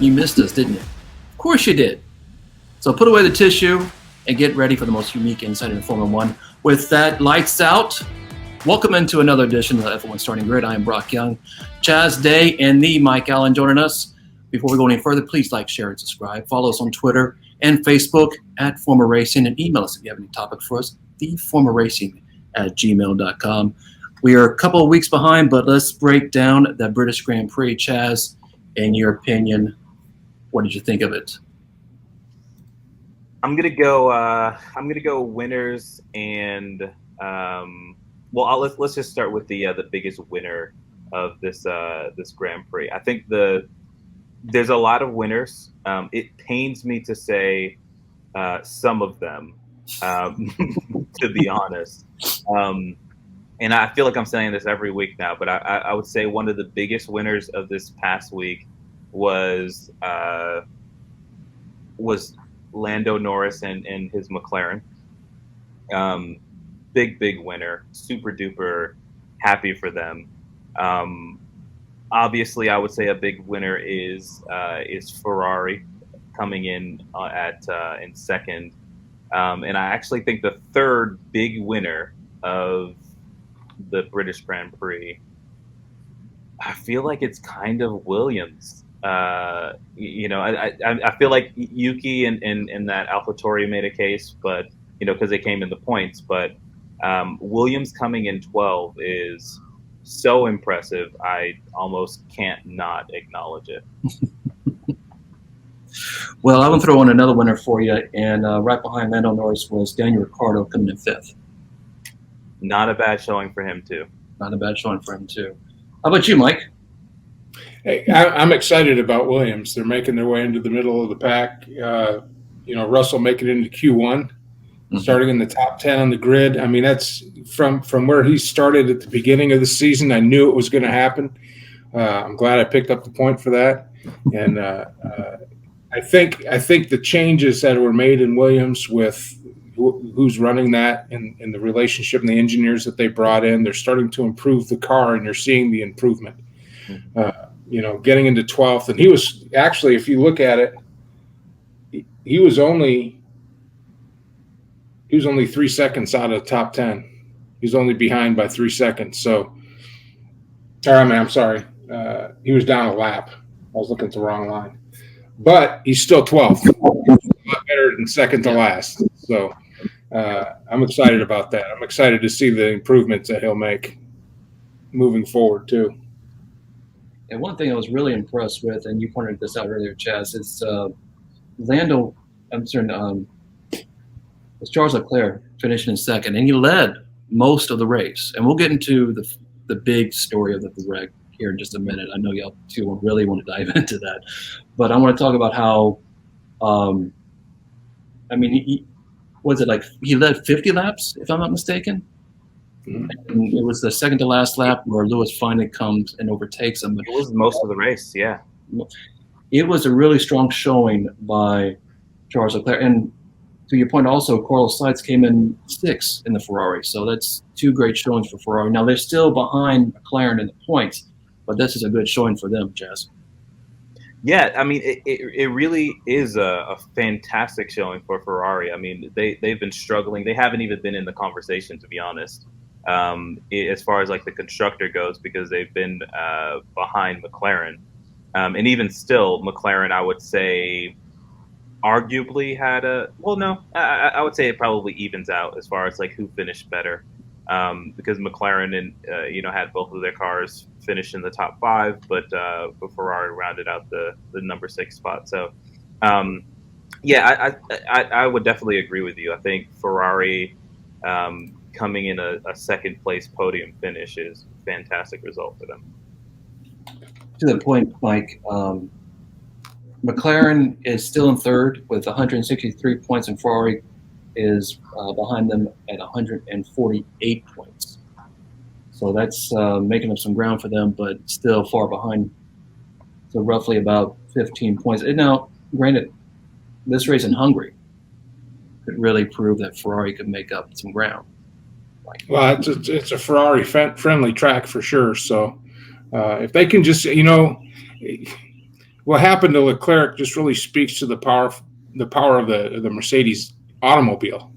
You missed us, didn't you? Of course you did. So put away the tissue and get ready for the most unique insight into Formula One. With that, lights out. Welcome into another edition of the F1 Starting Grid. I am Brock Young, Chaz Day, and the Mike Allen joining us. Before we go any further, please like, share, and subscribe. Follow us on Twitter and Facebook at Former Racing, and email us if you have any topic for us, theformerracing@gmail.com. We are a couple of weeks behind, but let's break down the British Grand Prix. Chaz, in your opinion, what did you think of it? I'm gonna go winners, and let's just start with the biggest winner of this Grand Prix. I think there's a lot of winners. It pains me to say some of them, to be honest. And I feel like I'm saying this every week now, but I would say one of the biggest winners of this past week was Lando Norris and his McLaren. Big winner, super duper happy for them. Obviously, I would say a big winner is Ferrari coming in in second, and I actually think the third big winner of the British Grand Prix, I feel like it's kind of Williams. I feel like Yuki and that AlphaTauri made a case, but because they came in the points. But Williams coming in 12 is so impressive. I almost can't not acknowledge it. Well, I'm gonna throw in another winner for you, and right behind Lando Norris was Daniel Ricciardo coming in fifth. Not a bad showing for him too. Not a bad showing for him too. How about you, Mike? Hey, I'm excited about Williams. They're making their way into the middle of the pack. Russell making it into Q1, starting in the top 10 on the grid. I mean, that's from where he started at the beginning of the season. I knew it was going to happen. I'm glad I picked up the point for that. And I think the changes that were made in Williams with who's running that and the relationship and the engineers that they brought in, they're starting to improve the car, and you're seeing the improvement. Getting into 12th, and he was actually, if you look at it, he was only 3 seconds out of the top 10. He's only behind by 3 seconds. So, I'm sorry, he was down a lap. I was looking at the wrong line, but he's still 12th. He's a lot better than second to last. So, I'm excited about that. I'm excited to see the improvements that he'll make moving forward too. And one thing I was really impressed with, and you pointed this out earlier, Chaz, is Charles Leclerc finishing in second, and he led most of the race. And we'll get into the big story of the wreck here in just a minute. I know y'all two really want to dive into that, but I want to talk about how, he led 50 laps, if I'm not mistaken. And it was the second to last lap where Lewis finally comes and overtakes him. It was most of the race, yeah. It was a really strong showing by Charles Leclerc. And to your point also, Carlos Sainz came in sixth in the Ferrari. So that's two great showings for Ferrari. Now, they're still behind McLaren in the points, but this is a good showing for them, Jazz. Yeah, I mean, it really is a fantastic showing for Ferrari. I mean, they've been struggling. They haven't even been in the conversation, to be honest. As far as like the constructor goes, because they've been behind McLaren, and even still, McLaren, I would say, arguably had I would say it probably evens out as far as like who finished better, because McLaren and had both of their cars finish in the top 5, but Ferrari rounded out the number 6 spot. So, I would definitely agree with you. I think Ferrari. Coming in a second place podium finish is a fantastic result for them. To the point, Mike, McLaren is still in third with 163 points, and Ferrari is behind them at 148 points. So that's making up some ground for them, but still far behind. So roughly about 15 points. And now, granted, this race in Hungary could really prove that Ferrari could make up some ground. Well, it's a Ferrari friendly track for sure. So if they can just, what happened to Leclerc just really speaks to the power of the Mercedes automobile,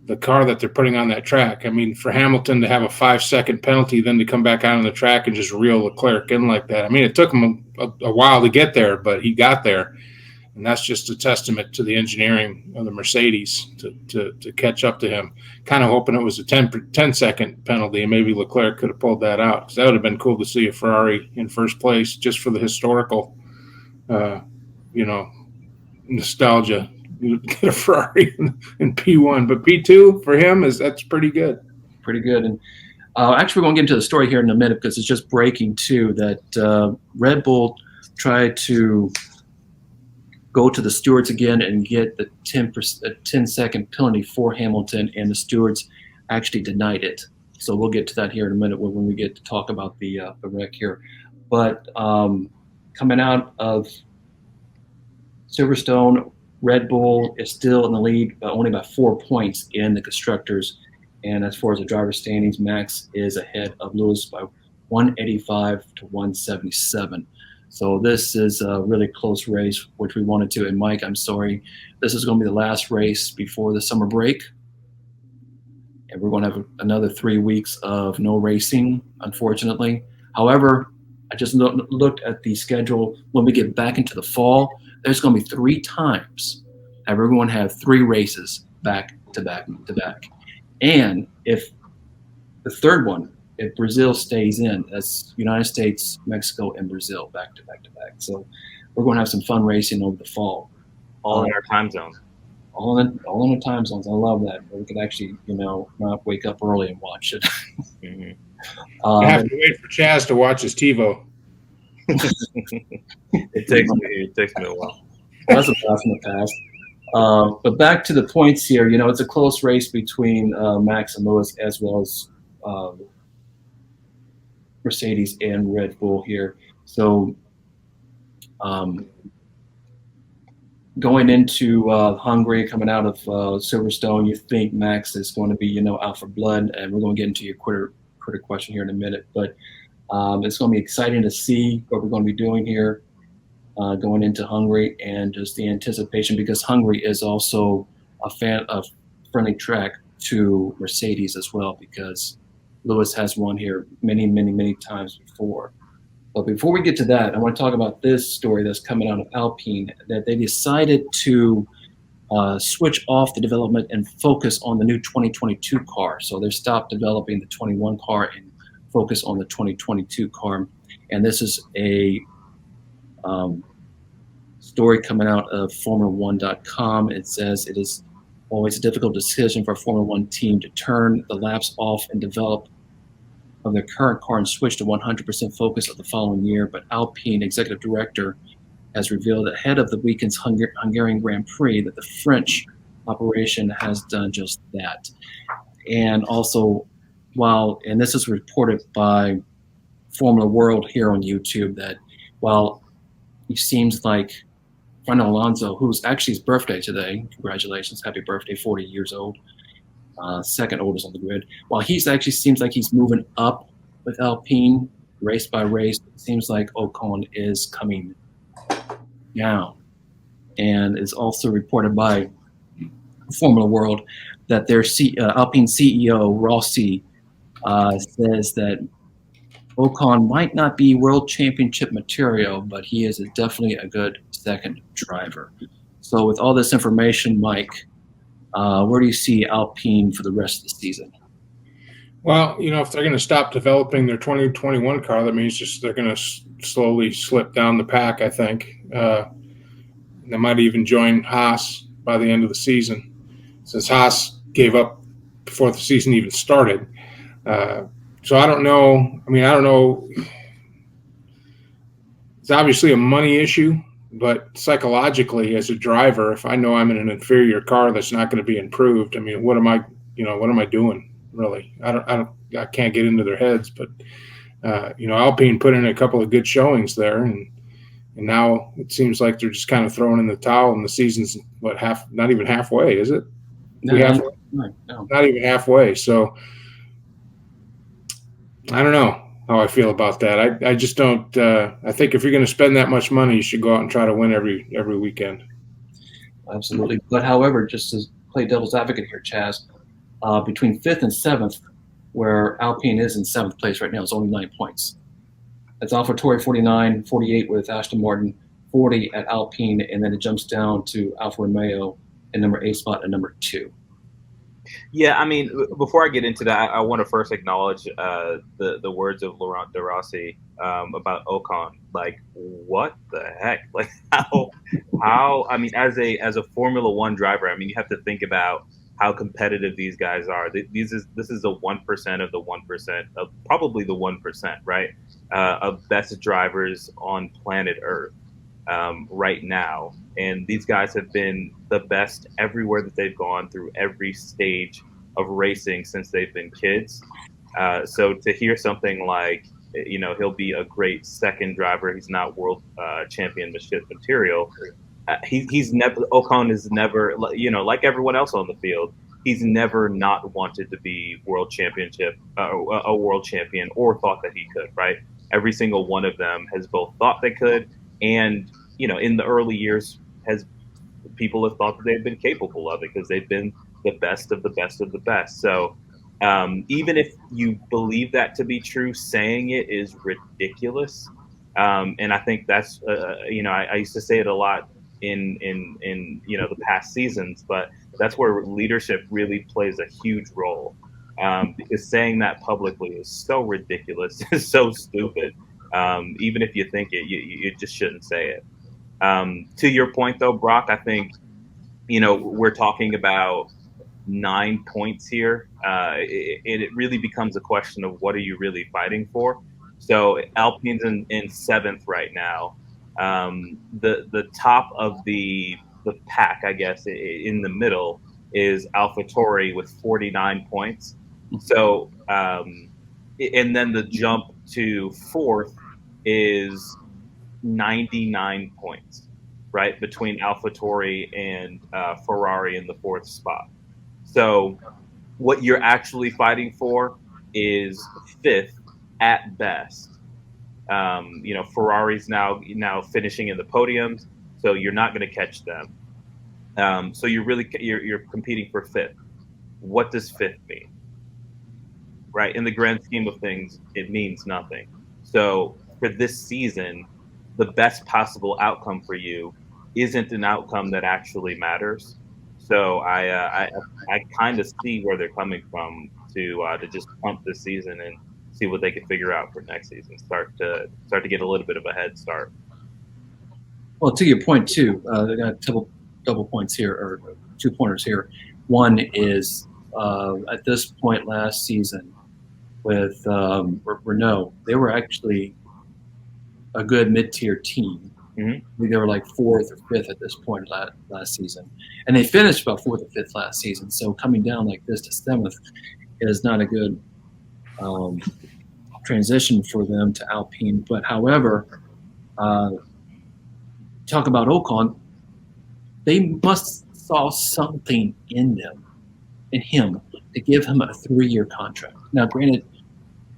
the car that they're putting on that track. I mean, for Hamilton to have a 5-second penalty, then to come back out on the track and just reel Leclerc in like that. I mean, it took him a while to get there, but he got there. And that's just a testament to the engineering of the Mercedes to catch up to him. Kind of hoping it was a 10-second penalty, and maybe Leclerc could have pulled that out, because that would have been cool to see a Ferrari in first place just for the historical, nostalgia. Get a Ferrari in P1, but P2 for him that's pretty good. Pretty good. And actually, we're going to get into the story here in a minute, because it's just breaking too that Red Bull tried to go to the stewards again and get the 10-second penalty for Hamilton, and the stewards actually denied it. So we'll get to that here in a minute when we get to talk about the wreck here. But coming out of Silverstone, Red Bull is still in the lead, only by 4 points in the constructors. And as far as the driver standings, Max is ahead of Lewis by 185 to 177. So this is a really close race, which we wanted to. And Mike, I'm sorry, this is going to be the last race before the summer break. And we're going to have another 3 weeks of no racing, unfortunately. However, I just looked at the schedule. When we get back into the fall, there's going to be 3 times that we're going to have 3 races back to back to back. And if the third one, if Brazil stays in, that's United States, Mexico, and Brazil back to back to back. So we're going to have some fun racing over the fall. All in our time zone. All in the time zones. I love that. We could actually, not wake up early and watch it. Mm-hmm. I have to wait for Chaz to watch his TiVo. It takes me a while. That's a blast from the past. But back to the points here, it's a close race between Max and Lewis, as well as Mercedes and Red Bull here. So going into Hungary, coming out of Silverstone, you think Max is going to be, out for blood, and we're going to get into your critter question here in a minute. But it's going to be exciting to see what we're going to be doing here going into Hungary, and just the anticipation, because Hungary is also a friendly track to Mercedes as well, because Lewis has won here many, many, many times before. But before we get to that, I want to talk about this story that's coming out of Alpine, that they decided to switch off the development and focus on the new 2022 car. So they stopped developing the 21 car and focus on the 2022 car. And this is a story coming out of Formula1.com. It says it is always a difficult decision for a Formula One team to turn the laps off and develop of their current car and switch to 100% focus of the following year. But Alpine executive director has revealed ahead of the weekend's Hungarian Grand Prix that the French operation has done just that. And also, and this is reported by Formula World here on YouTube, that while it seems like Fernando Alonso, who's actually his birthday today, congratulations, happy birthday, 40 years old, second oldest on the grid, while he's actually seems like he's moving up with Alpine race by race, it seems like Ocon is coming down. And it's also reported by Formula World that their Alpine CEO, Rossi, says that Ocon might not be world championship material, but he is definitely a good second driver. So with all this information, Mike, where do you see Alpine for the rest of the season? Well, if they're going to stop developing their 2021 car, that means just they're going to slowly slip down the pack, I think. They might even join Haas by the end of the season, since Haas gave up before the season even started. So I don't know. I don't know. It's obviously a money issue, but psychologically, as a driver, if I know I'm in an inferior car that's not going to be improved, what am I doing, really? I can't get into their heads, but Alpine put in a couple of good showings there, and now it seems like they're just kind of throwing in the towel, and the season's not even halfway, is it? No. Not even halfway. So I don't know. how I feel about that. I just don't. I think if you're going to spend that much money, you should go out and try to win every weekend. Absolutely. But however, just to play devil's advocate here, Chaz, between fifth and seventh, where Alpine is in seventh place right now, is only 9 points. That's AlphaTauri 49, 48 with Aston Martin, 40 at Alpine, and then it jumps down to Alfa Romeo in number 8 spot and number 2. Yeah, I mean, before I get into that, I want to first acknowledge the words of Laurent de Rossi about Ocon. Like, what the heck? Like, how? I mean, as a Formula One driver, I mean, you have to think about how competitive these guys are. This is the 1% of the 1% of probably the 1%, right? Of best drivers on planet Earth right now. And these guys have been the best everywhere that they've gone through every stage of racing since they've been kids. So to hear something like, he'll be a great second driver, he's not world championship material. He's never, Ocon is never, like everyone else on the field, he's never not wanted to be a world champion or thought that he could, right? Every single one of them has both thought they could and, in the early years people have thought that they've been capable of it because they've been the best of the best of the best. So even if you believe that to be true, saying it is ridiculous. And I think that's, I used to say it a lot in the past seasons, but that's where leadership really plays a huge role. Because saying that publicly is so ridiculous, it's so stupid. Even if you think it, you just shouldn't say it. To your point, though, Brock, I think, we're talking about 9 points here. It really becomes a question of what are you really fighting for? So Alpine's in seventh right now. The top of the pack, I guess, in the middle is AlphaTauri with 49 points. So, and then the jump to fourth is 99 points, right, between AlphaTauri and Ferrari in the fourth spot. So what you're actually fighting for is fifth at best. Ferrari's now finishing in the podiums, so you're not going to catch them. So you're competing for fifth. What does fifth mean? Right? In the grand scheme of things, it means nothing. So for this season, the best possible outcome for you isn't an outcome that actually matters. So I kind of see where they're coming from to just pump this season and see what they can figure out for next season. Start to get a little bit of a head start. Well, to your point too, they got double points here, or 2 pointers here. One is at this point last season with Renault, they were actually a good mid-tier team. Mm-hmm. They were like fourth or fifth at this point last season, and they finished about fourth or fifth last season. So coming down like this to seventh is not a good transition for them to Alpine. But however, talk about Ocon, they must saw something in him to give him a 3-year contract. Now, granted,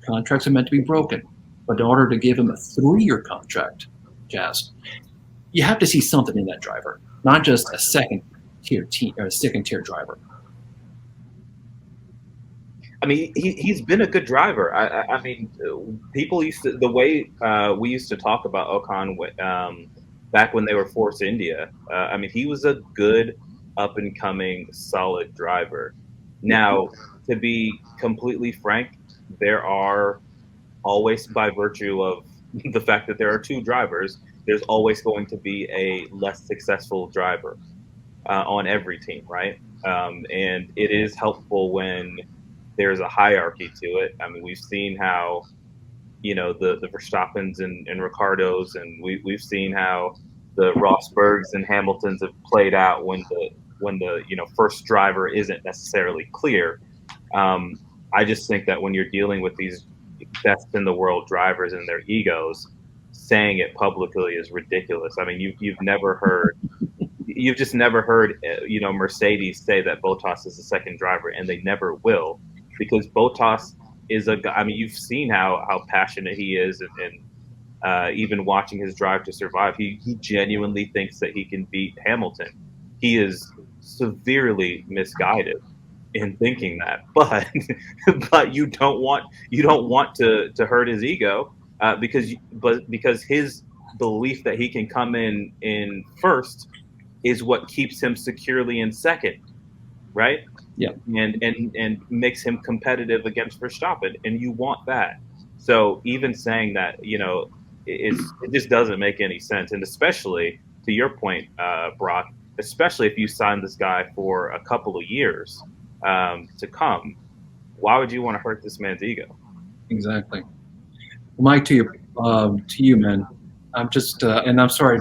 contracts are meant to be broken, but in order to give him a 3-year contract, Chaz, you have to see something in that driver, not just a second-tier team or a second-tier driver. I mean, he's been a good driver. I mean, people used to, the way we used to talk about Ocon back when they were Force India. I mean, he was a good, up-and-coming, solid driver. Now, to be completely frank, there are always, by virtue of the fact that there are 2 drivers, there's always going to be a less successful driver on every team, right? And it is helpful when there's a hierarchy to it. I mean, we've seen how, the Verstappens and Ricardos, and we've seen how the Rosbergs and Hamiltons have played out when the first driver isn't necessarily clear. I just think that when you're dealing with these best in the world drivers and their egos, saying it publicly is ridiculous. I mean, you've just never heard Mercedes say that Bottas is the second driver, and they never will, because Bottas is a guy. I mean, you've seen how passionate he is, and even watching his Drive to Survive, he genuinely thinks that he can beat Hamilton. He is severely misguided in thinking that, but you don't want to hurt his ego, because his belief that he can come in first is what keeps him securely in second, right? Yeah. And makes him competitive against Verstappen, and you want that. So even saying that, it just doesn't make any sense, and especially to your point, Brock, especially if you sign this guy for a couple of years to come, why would you want to hurt this man's ego? Exactly. Mike, to you, man. I'm just, and I'm sorry,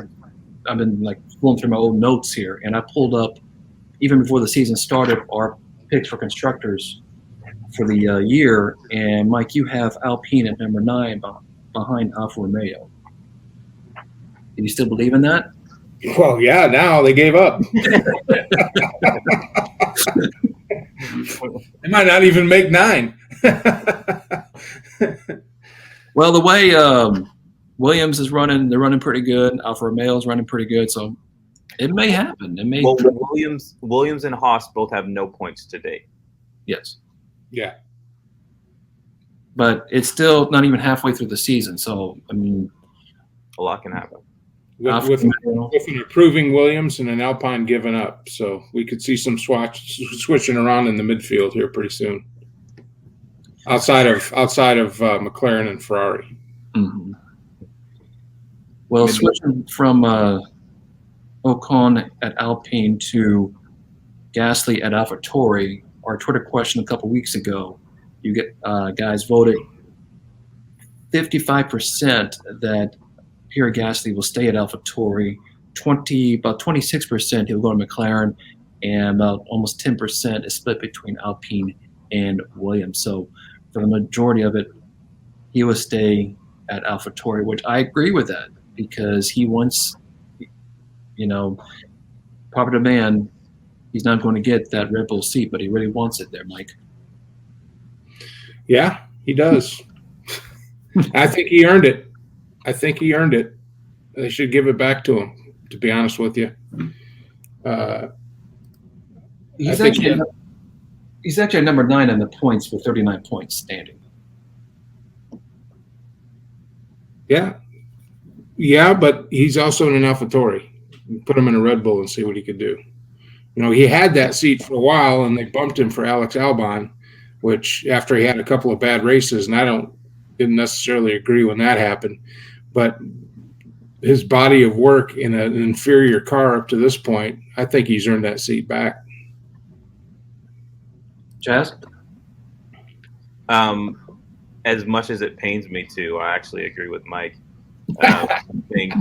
I've been like going through my old notes here, and I pulled up even before the season started our picks for constructors for the year. And Mike, you have Alpine at number 9 behind Alfa Romeo. Do you still believe in that? Well, yeah. Now they gave up. They might not even make 9. Well, the way Williams is running, they're running pretty good. Alfa Romeo is running pretty good, so it may happen. It may. Well, Williams and Haas both have no points to date. Yes. Yeah. But it's still not even halfway through the season, so I mean, A lot can happen. With an improving Williams and an Alpine giving up, so we could see some switching around in the midfield here pretty soon. Outside of McLaren and Ferrari. Mm-hmm. Well, switching from Ocon at Alpine to Gasly at AlphaTauri, our Twitter question a couple weeks ago, you get guys voted 55% that Pierre Gasly will stay at AlphaTauri, about 26% he'll go to McLaren, and about almost 10% is split between Alpine and Williams. So for the majority of it, he will stay at AlphaTauri, which I agree with that, because he wants, proper demand. He's not going to get that Red Bull seat, but he really wants it there, Mike. Yeah, he does. I think he earned it. They should give it back to him, to be honest with you. He's actually number 9 in the points with 39 points standing. Yeah, but he's also in an AlphaTauri. Put him in a Red Bull and see what he could do. He had that seat for a while, and they bumped him for Alex Albon, which after he had a couple of bad races, and I didn't necessarily agree when that happened, but his body of work in an inferior car up to this point, I think he's earned that seat back. Chaz? As much as it pains me to, I actually agree with Mike. I think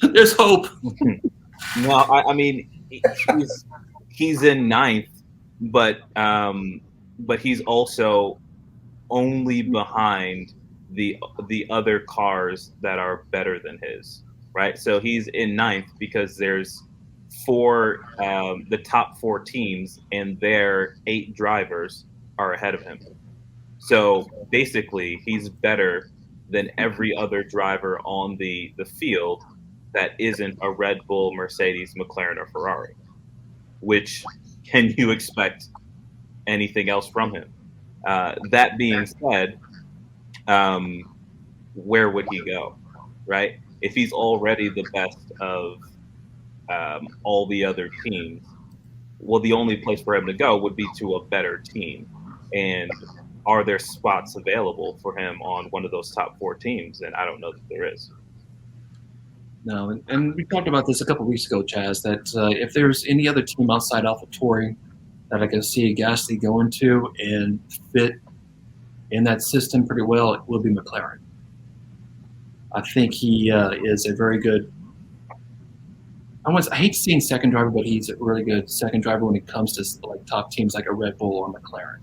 There's hope. No, I mean he's in 9th, but he's also only behind the other cars that are better than his, right? So he's in 9th because there's the top 4 teams and their 8 drivers are ahead of him. So basically he's better than every other driver on the field that isn't a Red Bull, Mercedes, McLaren, or Ferrari. Which can you expect anything else from him? That being said, where would he go, right? If he's already the best of all the other teams, well, the only place for him to go would be to a better team. And are there spots available for him on one of those top 4 teams? And I don't know that there is. No, and we talked about this a couple of weeks ago, Chaz, that if there's any other team outside AlphaTauri that I can see Gasly going to and fit in that system pretty well, it will be McLaren. I think he is a very good I hate seeing second driver, but he's a really good second driver when it comes to like top teams like a Red Bull or McLaren.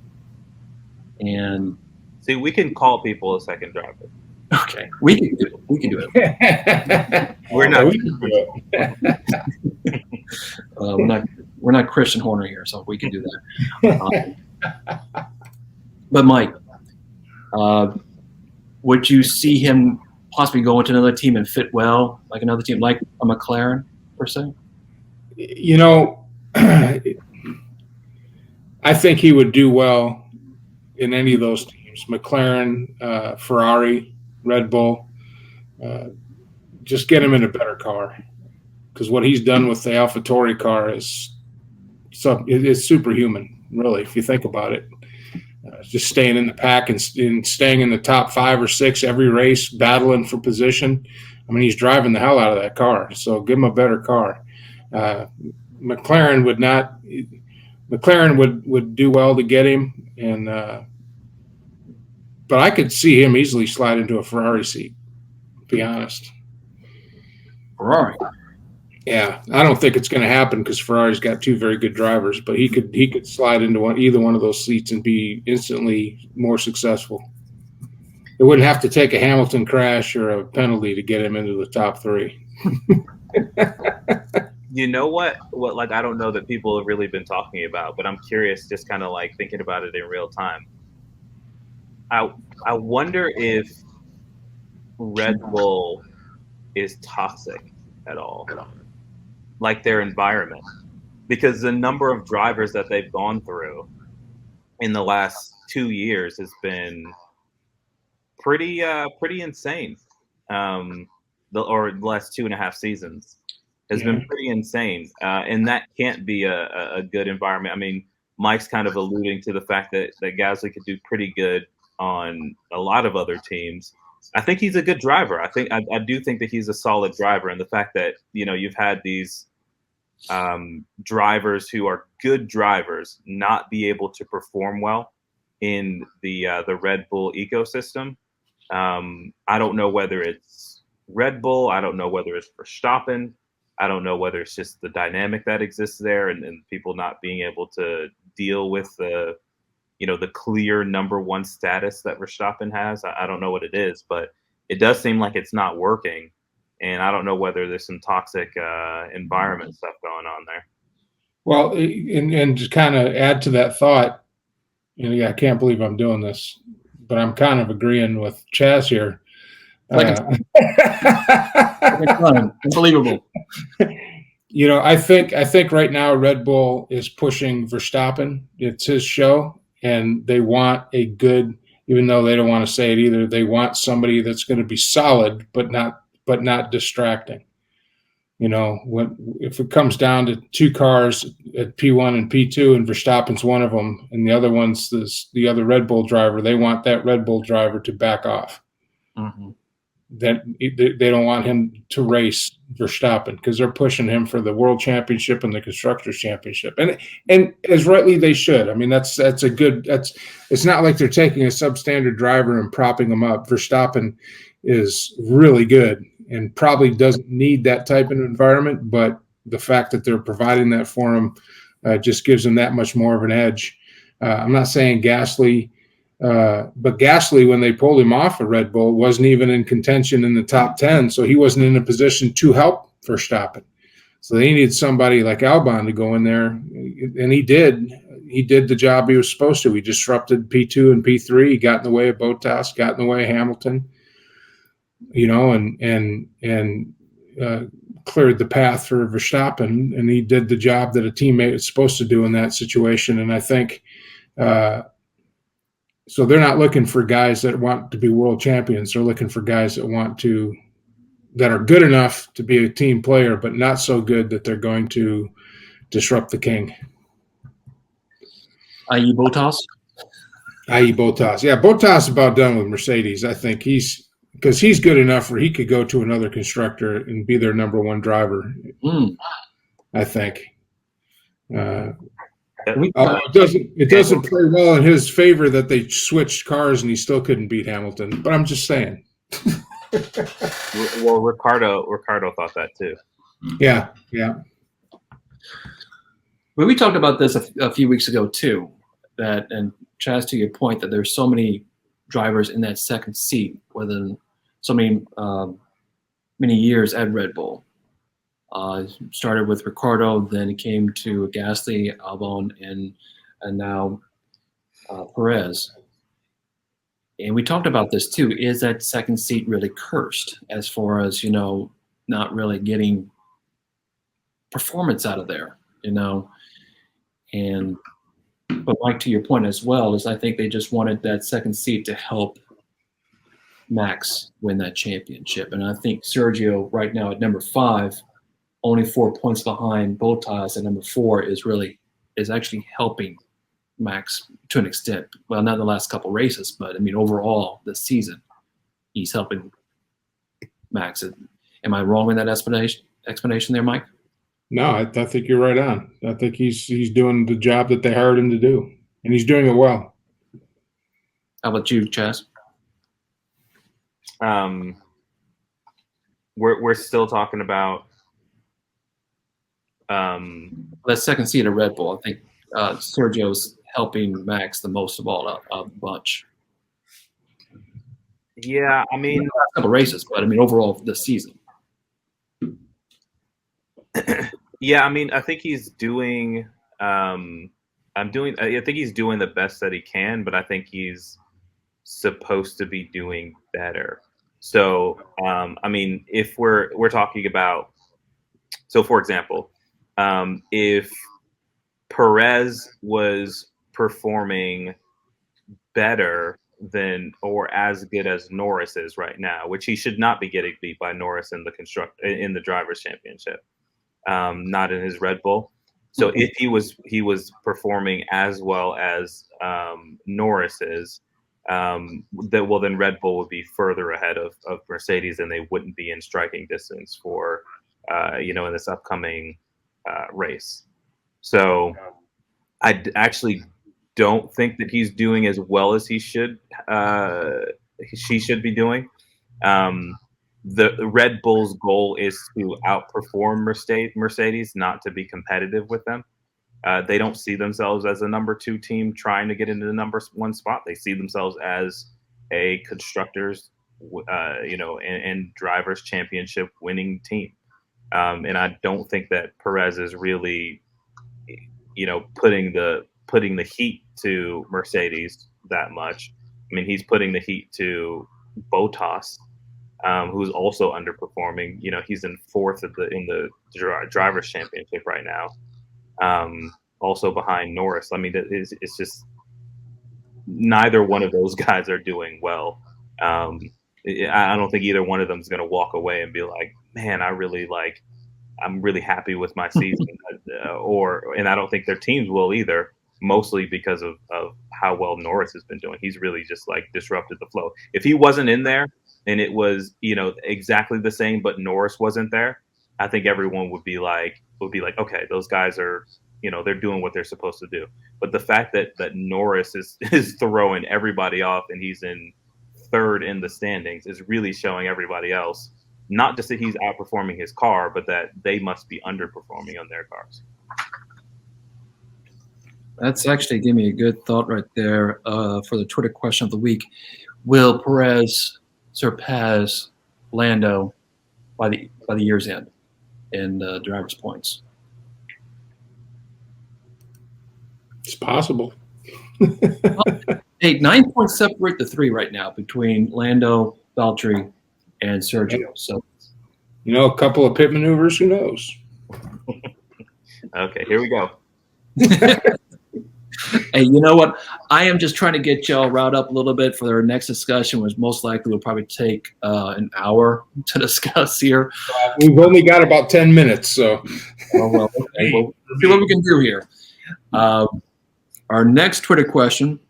And see, we can call people a second driver. Okay, we can do it. We're not. We're not Christian Horner here, so we can do that. But Mike, would you see him possibly go into another team and fit well, like another team, like a McLaren per se? You know, I think he would do well in any of those teams: McLaren, Ferrari, Red Bull. Just get him in a better car, because what he's done with the AlphaTauri car is superhuman, really, if you think about it. Just staying in the pack and staying in the top 5 or 6 every race, battling for position. I mean, he's driving the hell out of that car. So give him a better car. McLaren would not. McLaren would do well to get him, and but I could see him easily slide into a Ferrari seat. To be honest. Ferrari. Yeah, I don't think it's going to happen because Ferrari's got 2 very good drivers, but he could slide into either one of those seats and be instantly more successful. It wouldn't have to take a Hamilton crash or a penalty to get him into the top 3. You know what? Like, I don't know that people have really been talking about, but I'm curious, just kind of like thinking about it in real time. I wonder if Red Bull is toxic at all, like their environment, because the number of drivers that they've gone through in the last 2 years has been pretty insane. Or the last 2.5 seasons has been pretty insane, and that can't be a good environment. I mean, Mike's kind of alluding to the fact that Gasly could do pretty good on a lot of other teams. I think he's a good driver. I do think that he's a solid driver, and the fact that you've had these drivers who are good drivers not be able to perform well in the Red Bull ecosystem. I don't know whether it's Red Bull. I don't know whether it's Verstappen. I don't know whether it's just the dynamic that exists there and people not being able to deal with the clear number 1 status that Verstappen has. I don't know what it is, but it does seem like it's not working. And I don't know whether there's some toxic environment stuff going on there. Well, and to kind of add to that thought, I can't believe I'm doing this, but I'm kind of agreeing with Chaz here. Unbelievable. I think right now Red Bull is pushing Verstappen. It's his show, and they want a good, even though they don't want to say it either, they want somebody that's going to be solid, but not distracting. If it comes down to 2 cars at P1 and P2, and Verstappen's one of them, and the other one's the other Red Bull driver, they want that Red Bull driver to back off. Mm-hmm. That they don't want him to race Verstappen because they're pushing him for the World Championship and the Constructors Championship, and as rightly they should. I mean, it's not like they're taking a substandard driver and propping him up. Verstappen is really good and probably doesn't need that type of environment, but the fact that they're providing that for him just gives him that much more of an edge. I'm not saying Gasly. But Gasly, when they pulled him off of Red Bull, wasn't even in contention in the top 10, so he wasn't in a position to help Verstappen. So they needed somebody like Albon to go in there, and he did. He did the job he was supposed to. He disrupted P2 and P3. He got in the way of Bottas, got in the way of Hamilton, and cleared the path for Verstappen, and he did the job that a teammate is supposed to do in that situation. And I think so they're not looking for guys that want to be world champions. They're looking for guys that are good enough to be a team player, but not so good that they're going to disrupt the king. I.e. Bottas? I.e. Bottas. Yeah, Bottas is about done with Mercedes. I think because he's good enough where he could go to another constructor and be their number 1 driver. I think. It doesn't play well in his favor that they switched cars and he still couldn't beat Hamilton. But I'm just saying. Well, Ricardo thought that too. Yeah. But we talked about this a few weeks ago too. And Chaz, to your point, that there's so many drivers in that second seat within so many years at Red Bull. Started with Ricardo, then it came to Gasly, Albon, and now Perez. And we talked about this too. Is that second seat really cursed as far as, not really getting performance out of there, And but Mike, to your point as well, is I think they just wanted that second seat to help Max win that championship. And I think Sergio right now at number 5, only 4 points behind Bottas at number 4 is actually helping Max to an extent. Well, not in the last couple races, but I mean overall this season, he's helping Max. Am I wrong in that explanation there, Mike? No, I think you're right on. I think he's doing the job that they hired him to do, and he's doing it well. How about you, Chaz? We're still talking about that second seat of Red Bull. I think Sergio's helping Max the most of all a bunch. Yeah, I mean, a couple races, but I mean overall this season. Yeah, I mean, I think he's doing. I think he's doing the best that he can, but I think he's supposed to be doing better. So, I mean, if we're talking about, so for example, if Perez was performing better than or as good as Norris is right now, which he should not be getting beat by Norris in the drivers' championship, not in his Red Bull. So if he was performing as well as Norris is, then Red Bull would be further ahead of Mercedes, and they wouldn't be in striking distance for in this upcoming race. So I actually don't think that he's doing as well as he should be doing. The Red Bull's goal is to outperform Mercedes, not to be competitive with them. They don't see themselves as a number 2 team trying to get into the number 1 spot. They see themselves as a constructors, and drivers championship winning team. And I don't think that Perez is really, putting the heat to Mercedes that much. I mean, he's putting the heat to Bottas, who's also underperforming. He's in 4th in the drivers' championship right now, also behind Norris. I mean, it's just neither one of those guys are doing well. I don't think either one of them is going to walk away and be like, man, I'm really happy with my season, and I don't think their teams will either. Mostly because of how well Norris has been doing. He's really just disrupted the flow. If he wasn't in there and it was, exactly the same, but Norris wasn't there, I think everyone would be like, okay, those guys are, they're doing what they're supposed to do. But the fact that Norris is throwing everybody off and he's in 3rd in the standings is really showing everybody else, not just that he's outperforming his car, but that they must be underperforming on their cars. That's actually giving me a good thought right there for the Twitter question of the week. Will Perez surpass Lando by the year's end in drivers' points? It's possible. Hey, 9 points separate the 3 right now between Lando, Valtteri, and Sergio. So, a couple of pit maneuvers. Who knows? Okay, here we go. Hey, you know what? I am just trying to get y'all riled up a little bit for our next discussion, which most likely will probably take an hour to discuss here. We've only got about 10 minutes, so. Oh, well, okay. Well, let's see what we can do here. Our next Twitter question,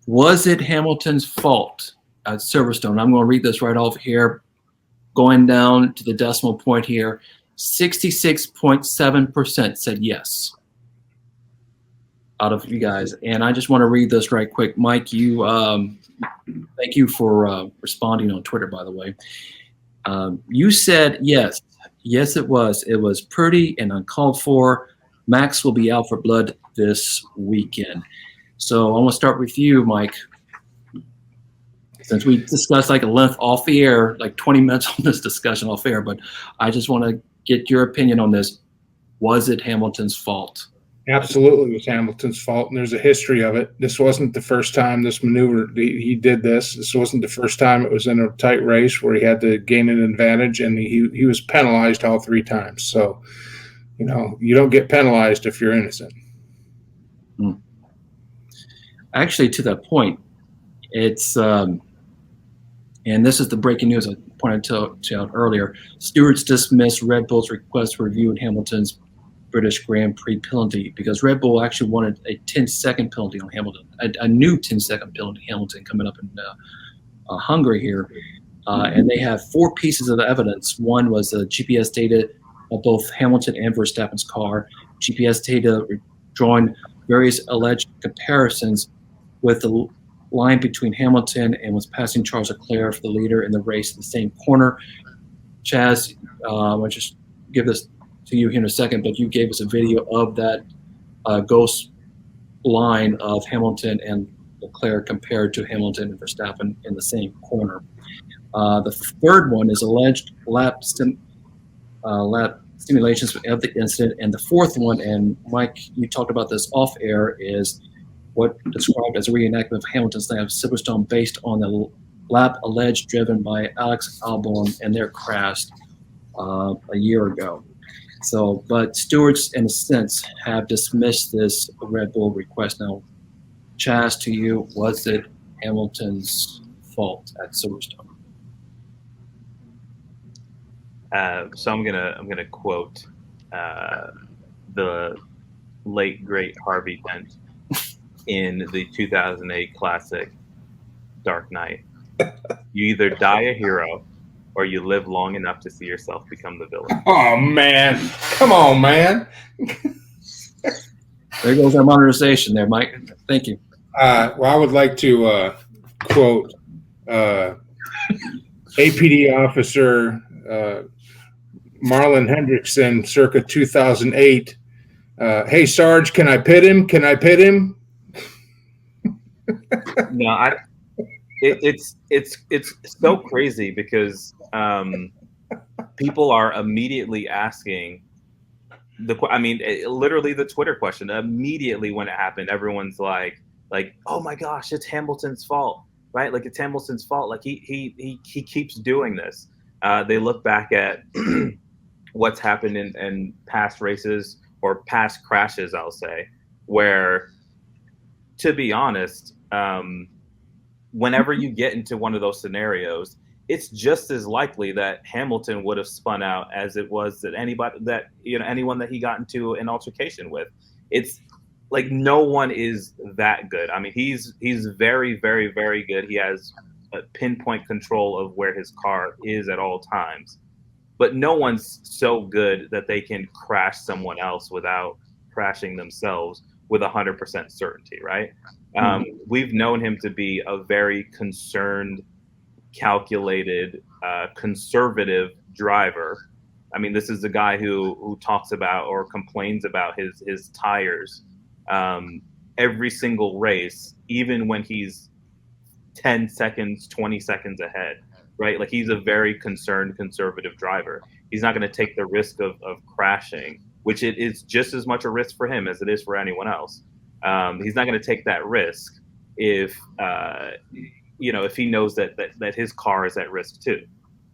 was it Hamilton's fault at Silverstone? I'm going to read this right off here. Going down to the decimal point here, 66.7% said yes. Out of you guys, and I just want to read this right quick. Mike, you thank you for responding on Twitter, by the way. You said yes it was pretty and uncalled for. Max will be out for blood this weekend. So I want to start with you, Mike, since we discussed a length off the air, 20 minutes on this discussion off air, but I just want to get your opinion on this. Was it Hamilton's fault? Absolutely was Hamilton's fault, and there's a history of it. This wasn't the first time this maneuver he did this. This wasn't the first time it was in a tight race where he had to gain an advantage, and he was penalized all 3 times. So, you don't get penalized if you're innocent. Actually, to that point, it's and this is the breaking news I pointed out earlier. Stewards dismissed Red Bull's request for review in Hamilton's British Grand Prix penalty because Red Bull actually wanted a 10-second penalty on Hamilton, a new 10-second penalty Hamilton coming up in Hungary here. And they have 4 pieces of evidence. One was the GPS data of both Hamilton and Verstappen's car, GPS data drawing various alleged comparisons with the line between Hamilton and was passing Charles Leclerc for the leader in the race in the same corner. Chaz, I'll just give this to you here in a second, but you gave us a video of that ghost line of Hamilton and Leclerc compared to Hamilton and Verstappen in the same corner. The third one is alleged lap simulations of the incident, and the fourth one, and Mike, you talked about this off air, is what described as a reenactment of Hamilton's lap Silverstone based on the lap alleged driven by Alex Albon and their crash a year ago. So, but stewards, in a sense, have dismissed this Red Bull request. Now, Chaz, to you, was it Hamilton's fault at Silverstone? So I'm gonna quote the late great Harvey Dent in the 2008 classic Dark Knight. You either die a hero or you live long enough to see yourself become the villain. Oh, man. Come on, man. There goes our modernization there, Mike. Thank you. Well, I would like to quote APD officer Marlon Hendrickson circa 2008. Hey, Sarge, can I pit him? Can I pit him? No, it's so crazy because people are immediately asking literally the Twitter question immediately when it happened. Everyone's like, oh my gosh, it's Hamilton's fault, right? Like, it's Hamilton's fault. Like he keeps doing this. They look back at what's happened in past races or past crashes, I'll say, where, to be honest, whenever you get into one of those scenarios, it's just as likely that Hamilton would have spun out as it was that anyone that he got into an altercation with. It's like no one is that good. I mean, he's very, very, very good. He has a pinpoint control of where his car is at all times. But no one's so good that they can crash someone else without crashing themselves with 100% certainty, right? We've known him to be a very concerned, calculated, conservative driver. I mean, this is the guy who talks about or complains about his tires every single race, even when he's 10 seconds, 20 seconds ahead, right? Like, he's a very concerned, conservative driver. He's not going to take the risk of crashing, which it is just as much a risk for him as it is for anyone else. He's not going to take that risk if he knows that his car is at risk too.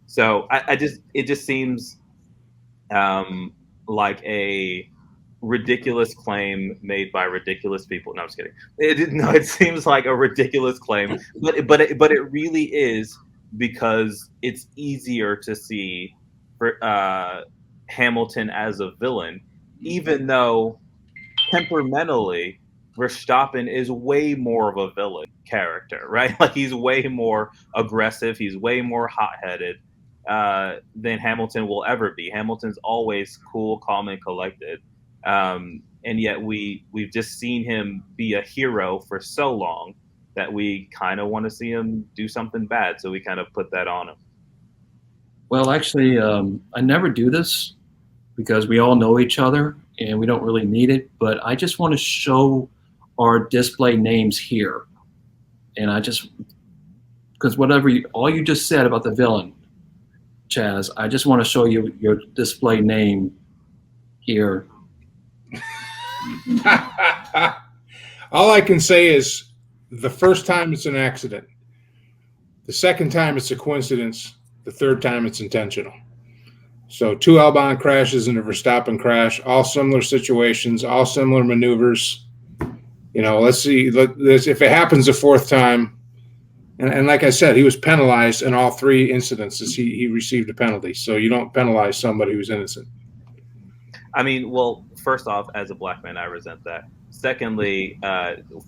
So it just seems like a ridiculous claim made by ridiculous people. No, I'm just kidding. It seems like a ridiculous claim, but it really is, because it's easier to see for Hamilton as a villain, even though temperamentally Verstappen is way more of a villain character, right? Like, he's way more aggressive, he's way more hot-headed than Hamilton will ever be. Hamilton's always cool, calm, and collected. And yet we've just seen him be a hero for so long that we kind of want to see him do something bad, so we kind of put that on him. Well, actually, I never do this because we all know each other and we don't really need it, but I just want to show our display names here. And because all you just said about the villain, Chaz, I just want to show you your display name here. All I can say is the first time it's an accident. The second time it's a coincidence. The third time it's intentional. So 2 Albon crashes and a Verstappen crash, all similar situations, all similar maneuvers. Let's see if it happens a fourth time. And like I said, he was penalized in all 3 incidences. He received a penalty. So you don't penalize somebody who's innocent. I mean, well, first off, as a black man, I resent that. Secondly,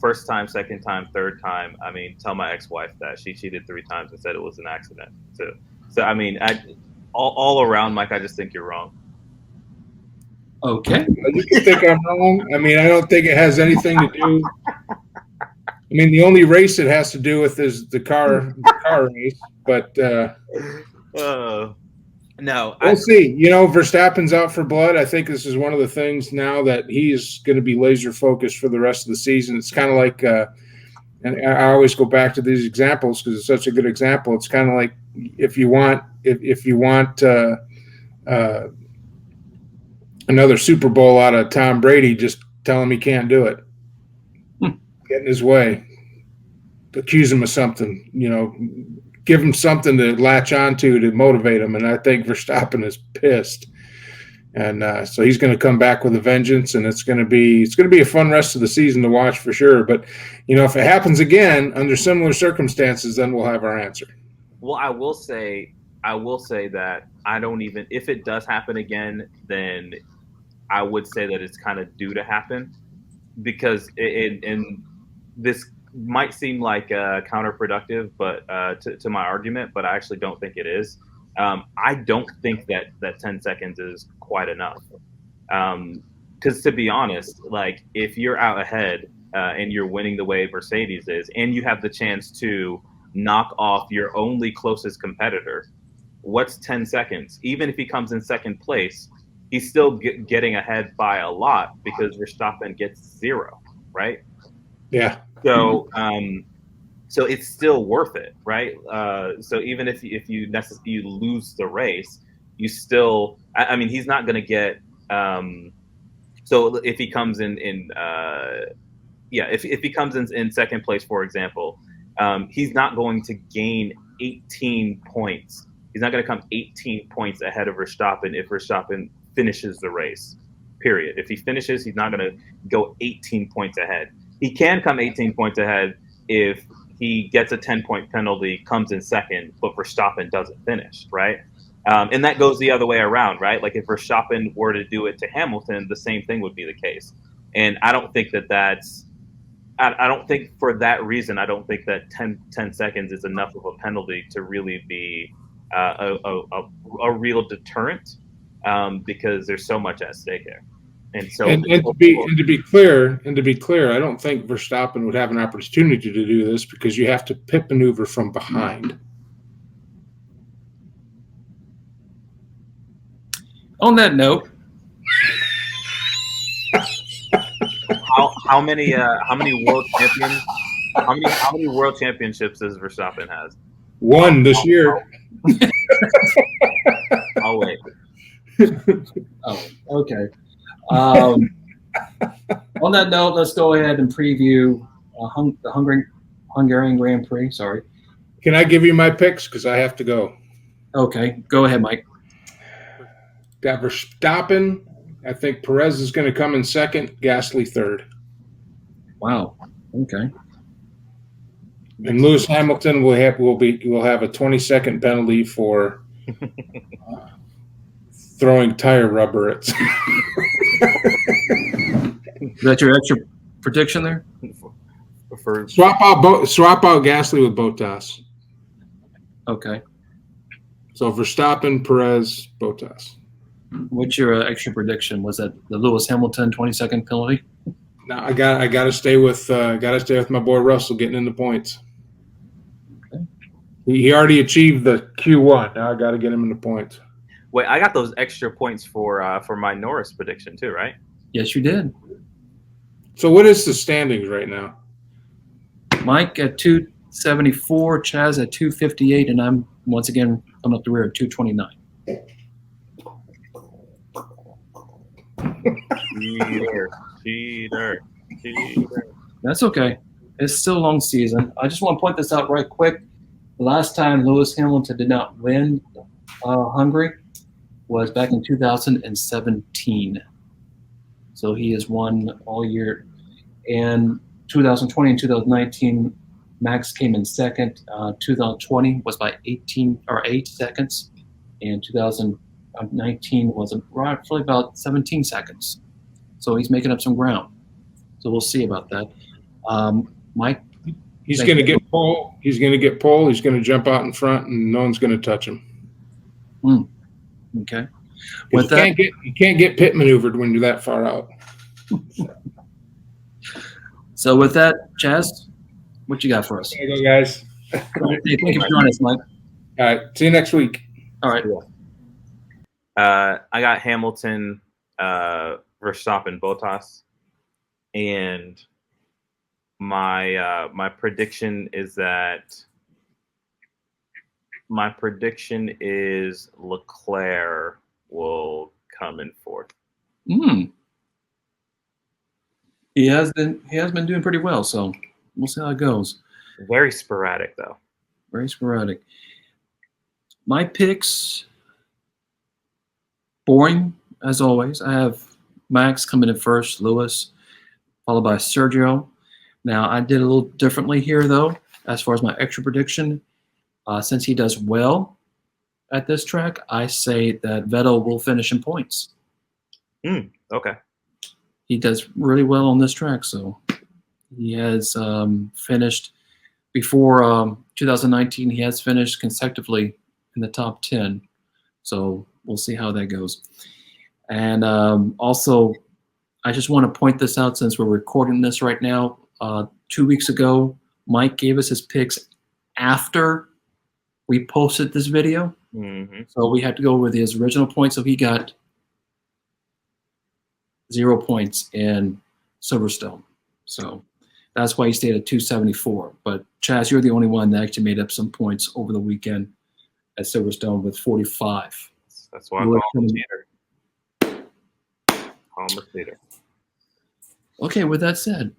first time, second time, third time. I mean, tell my ex-wife that she cheated 3 times and said it was an accident. So I mean, all around, Mike, I just think you're wrong. Okay. You think I'm wrong? I mean, I don't think it has anything to do. I mean, the only race it has to do with is the car race. But no, we'll see. Verstappen's out for blood. I think this is one of the things now that he's going to be laser focused for the rest of the season. It's kind of like, and I always go back to these examples because it's such a good example. It's kind of like if you want another Super Bowl out of Tom Brady, just tell him he can't do it. Get in his way. Accuse him of something. Give him something to latch onto to motivate him. And I think Verstappen is pissed. And so he's going to come back with a vengeance, and it's going to be a fun rest of the season to watch for sure. But if it happens again under similar circumstances, then we'll have our answer. Well, I will say that I don't even, if it does happen again, then I would say that it's kind of due to happen, because and this might seem like counterproductive, but to my argument, but I actually don't think it is. I don't think that 10 seconds is quite enough. Because to be honest, like if you're out ahead and you're winning the way Mercedes is, and you have the chance to knock off your only closest competitor, what's 10 seconds? Even if he comes in second place, he's still getting ahead by a lot because Verstappen gets 0, right? Yeah. So so it's still worth it, right? So even if you lose the race, you still, I mean, he's not going to get. So if he comes if he comes in second place, for example, he's not going to gain 18 points. He's not going to come 18 points ahead of Verstappen if Verstappen finishes the race, period. If he finishes, he's not going to go 18 points ahead. He can come 18 points ahead if he gets a 10-point penalty, comes in second, but Verstappen doesn't finish, right? And that goes the other way around, right? Like if Verstappen were to do it to Hamilton, the same thing would be the case. And I don't think that's – I don't think for that reason, I don't think that 10 seconds is enough of a penalty to really be a real deterrent, because there's so much at stake here. And so, and to be clear, I don't think Verstappen would have an opportunity to do this because you have to pit maneuver from behind. On that note, how many world champions? How many world championships does Verstappen has? 1 this year. I'll wait. Oh, okay. On that note, let's go ahead and preview the Hungarian Grand Prix. Sorry. Can I give you my picks? Because I have to go. Okay. Go ahead, Mike. Got Verstappen. I think Perez is going to come in second. Gasly third. Wow. Okay. And Lewis Hamilton will have a 20-second penalty for throwing tire rubber at. Is that your extra prediction there? Swap out Gasly with Bottas. Okay. So Verstappen, Perez, Bottas. What's your extra prediction? Was that the Lewis Hamilton 20-second penalty? No, I got to stay with my boy Russell getting into points. Okay. He already achieved the Q1. Now I got to get him into points. Wait, I got those extra points for my Norris prediction too, right? Yes, you did. So what is the standings right now? Mike at 274, Chaz at 258, and I'm once again coming up the rear at 229. Yeah. Cheater. Cheater. That's okay. It's still a long season. I just want to point this out right quick. The last time Lewis Hamilton did not win Hungary was back in 2017. So he has won all year. And 2020 and 2019, Max came in second. 2020 was by 8 seconds, and 2019 was roughly about 17 seconds. So he's making up some ground. So we'll see about that. Mike, he's going to get pole. He's going to get pole. He's going to jump out in front, and no one's going to touch him. Okay. You can't get pit maneuvered when you're that far out. So with that, Chaz, what you got for us? There you go, guys. Thank you for joining us, Mike. All right. See you next week. All right. I got Hamilton, Verstappen, Bottas, and my prediction is Leclerc will come in fourth. He has been doing pretty well, so we'll see how it goes. Very sporadic, though. Very sporadic. My picks, boring as always. I have Max coming in first, Lewis, followed by Sergio. Now, I did a little differently here, though, as far as my extra prediction. Since he does well at this track, I say that Vettel will finish in points. Okay. He does really well on this track, so he has finished before 2019. He has finished consecutively in the top 10, so we'll see how that goes. And also, I just want to point this out since we're recording this right now. 2 weeks ago, Mike gave us his picks after we posted this video, so we had to go with his original points. So he got 0 points in Silverstone. So that's why he stayed at 274. But Chaz, you're the only one that actually made up some points over the weekend at Silverstone with 45. That's why I call him a cheater. Call him a cheater. Okay, with that said,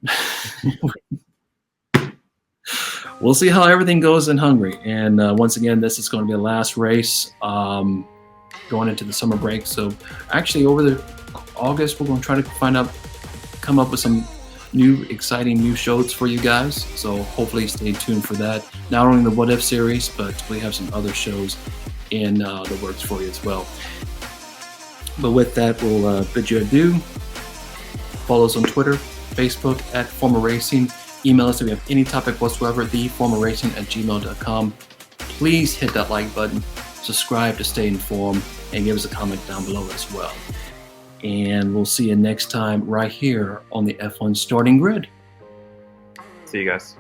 we'll see how everything goes in Hungary. And once again, this is going to be the last race going into the summer break. So actually over the August, we're going to try to come up with some new exciting new shows for you guys, so hopefully stay tuned for that. Not only the What If series, but we have some other shows in the works for you as well. But with that, we'll bid you adieu. Follow us on Twitter, Facebook at Former Racing. Email us if you have any topic whatsoever, theformerracing@gmail.com. Please hit that like button, subscribe to stay informed, and give us a comment down below as well. And we'll see you next time right here on the F1 Starting Grid. See you guys.